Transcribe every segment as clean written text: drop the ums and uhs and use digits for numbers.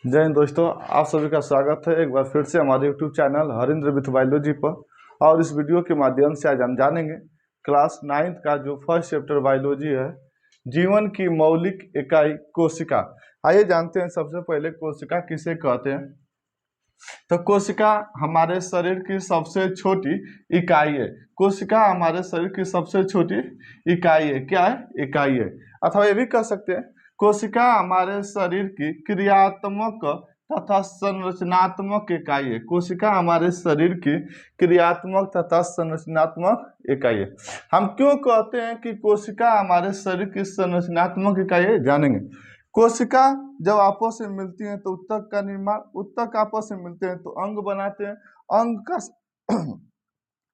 जय हिंद दोस्तों, आप सभी का स्वागत है एक बार फिर से हमारे YouTube channel Harindra with biology पर। और इस वीडियो के माध्यम से आज हम जानेंगे क्लास 9th का जो फर्स्ट चैप्टर बायोलॉजी है, जीवन की मौलिक इकाई कोशिका। आइए जानते हैं सबसे पहले कोशिका किसे कहते हैं। तो कोशिका हमारे शरीर की सबसे छोटी इकाई है। कोशिका हमारे शरीर की सबसे छोटी इकाई है। क्या है? इकाई है। अथवा ये भी कह सकते हैं कोशिका हमारे शरीर की क्रियात्मक तथा संरचनात्मक इकाई है। कोशिका हमारे शरीर की क्रियात्मक तथा संरचनात्मक इकाई है। हम क्यों कहते हैं कि कोशिका हमारे शरीर की संरचनात्मक इकाई है, जानेंगे। कोशिका जब आपस में मिलती हैं तो उत्तक का निर्माण, उत्तक आपस में मिलते हैं तो अंग बनाते हैं, अंग का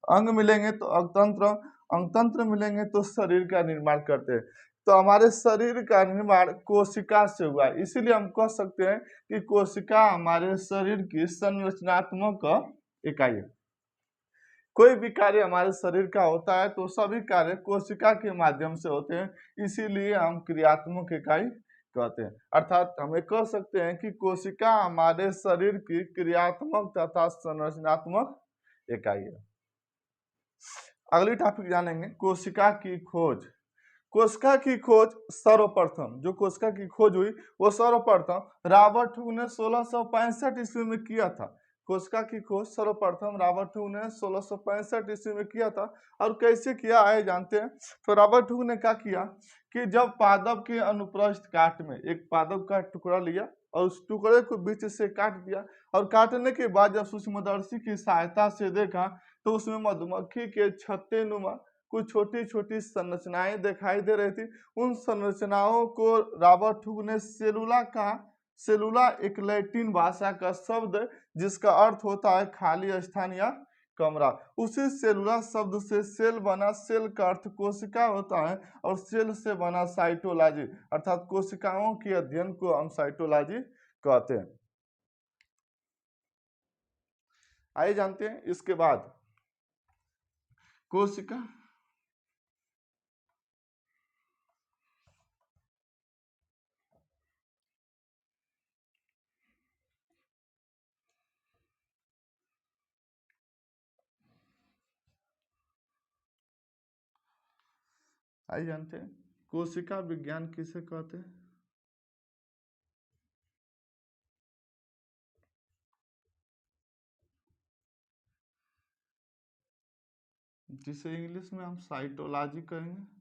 अंग मिलेंगे तो अंगतंत्र, अंगतंत्र मिलेंगे तो शरीर का निर्माण करते हैं। तो हमारे शरीर का निर्माण कोशिका से हुआ है। इसीलिए हम कह सकते हैं कि कोशिका हमारे शरीर की संरचनात्मक इकाई है। कोई भी कार्य हमारे शरीर का होता है तो सभी कार्य कोशिका के माध्यम से होते हैं। इसीलिए हम क्रियात्मक इकाई कहते हैं। अर्थात हमें कह सकते हैं कि कोशिका हमारे शरीर की क्रियात्मक तथा संरचनात्मक इकाई है। अगली टॉपिक जानेंगे कोशिका की खोज। कोशिका की खोज सर्वप्रथम, जो कोशिका की खोज हुई वो सर्वप्रथम रॉबर्ट हुक ने 1665 ईस्वी में किया था। कोशिका की खोज सर्वप्रथम रॉबर्ट हुक ने 1665 ईस्वी में किया था। और कैसे किया है जानते हैं। तो रॉबर्ट हुक ने क्या किया कि जब पादप के अनुप्रस्थ काट में एक पादप का टुकड़ा लिया और उस टुकड़े को बीच से काट दिया, और काटने के बाद जब सूक्ष्मदर्शी की सहायता से देखा तो उसमें मधुमक्खी के छत्ते नुमा कुछ छोटी छोटी संरचनाएं दिखाई दे रही थी। उन संरचनाओं को रॉबर्ट हुक ने सेलुला कहा। सेलुला एक लैटिन भाषा का शब्द है जिसका अर्थ होता है खाली स्थान या कमरा। उसी सेलुला शब्द से सेल बना, सेल का अर्थ कोशिका होता है और सेल से बना साइटोलॉजी, अर्थात कोशिकाओं के अध्ययन को हम साइटोलॉजी कहते हैं। आइए जानते हैं इसके बाद कोशिका। आइए जानते हैं कोशिका विज्ञान किसे कहते हैं। जिसे इंग्लिश में हम साइटोलॉजी कहेंगे।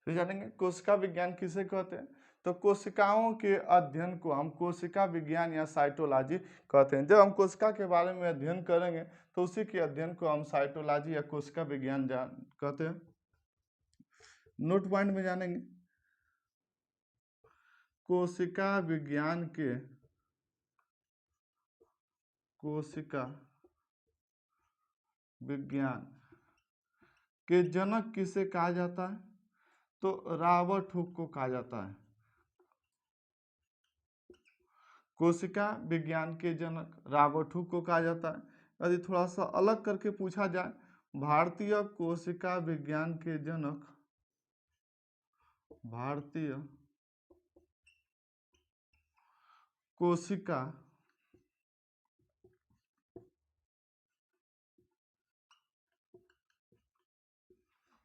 फिर जानेंगे कोशिका विज्ञान किसे कहते हैं। तो कोशिकाओं के अध्ययन को हम कोशिका विज्ञान या साइटोलॉजी कहते हैं। जब हम कोशिका के बारे में अध्ययन करेंगे तो उसी के अध्ययन को हम साइटोलॉजी या कोशिका विज्ञान कहते हैं। नोट पॉइंट में जानेंगे कोशिका विज्ञान के कोशिका विज्ञान के जनक किसे कहा जाता है। तो रॉबर्ट हुक को कहा जाता है। कोशिका विज्ञान के जनक रॉबर्ट हुक को कहा जाता है। यदि थोड़ा सा अलग करके पूछा जाए, भारतीय कोशिका विज्ञान के जनक, भारतीय कोशिका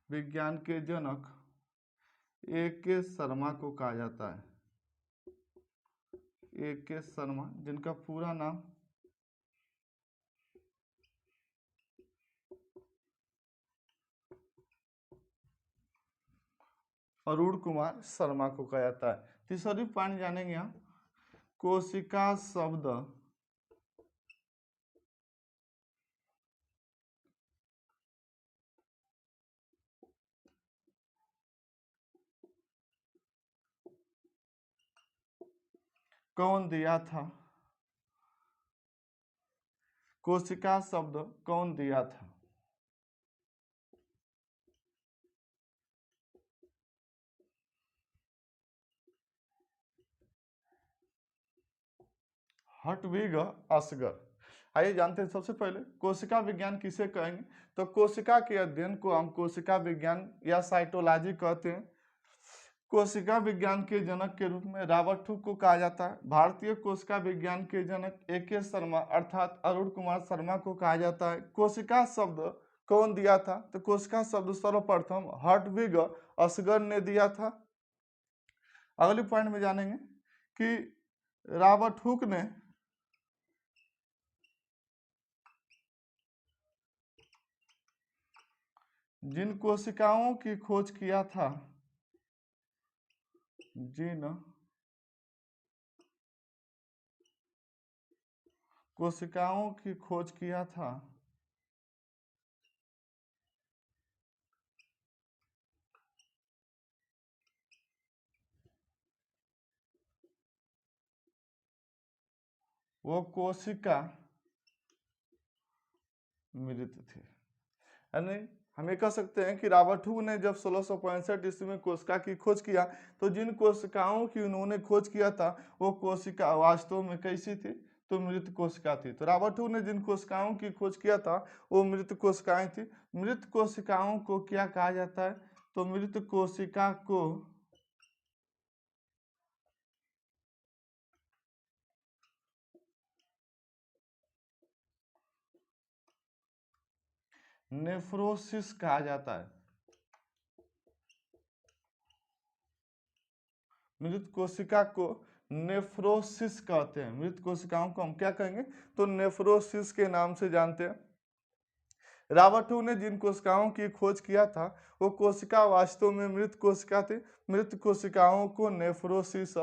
विज्ञान के जनक ए के शर्मा को कहा जाता है। ए के शर्मा, जिनका पूरा नाम अरुण कुमार शर्मा को कहा जाता है। तीसरी पॉइंट जानेंगे हम, कोशिका शब्द कौन दिया था? कोशिका शब्द कौन दिया था? हर्टविग असगर। आइए जानते हैं सबसे पहले कोशिका विज्ञान किसे कहेंगे। तो कोशिका के अध्ययन को हम कोशिका विज्ञान या साइटोलॉजी कहते हैं। कोशिका विज्ञान के जनक के रूप में रॉबर्ट हुक को कहा जाता है। भारतीय कोशिका विज्ञान के जनक A.K. शर्मा अर्थात अरुण कुमार शर्मा को कहा जाता है। कोशिका शब्द कौन दिया था? तो कोशिका शब्द सर्वप्रथम हर्टविग असगर ने दिया था। अगले पॉइंट में जानेंगे कि रॉबर्ट हुक ने जिन कोशिकाओं की खोज किया था, जिन कोशिकाओं की खोज किया था वो कोशिका मृत थे। यानी हम ये कह सकते हैं कि रॉबर्ट हुक ने जब 1665 ईस्वी में कोशिका की खोज किया तो जिन कोशिकाओं की उन्होंने खोज किया था वो कोशिका वास्तव में कैसी थी? तो मृत कोशिका थी। तो रॉबर्ट हुक ने जिन कोशिकाओं की खोज किया था वो मृत कोशिकाएं थी। मृत कोशिकाओं को क्या कहा जाता है? तो मृत कोशिका को नेफ्रोसिस कहा जाता है। मृत कोशिका को नेफ्रोसिस कहते हैं। मृत कोशिकाओं को हम क्या कहेंगे? तो नेफ्रोसिस के नाम से जानते हैं। रॉबर्ट हुक ने जिन कोशिकाओं की खोज किया था वो कोशिका वास्तव में मृत कोशिका थी। मृत कोशिकाओं को नेफ्रोसिस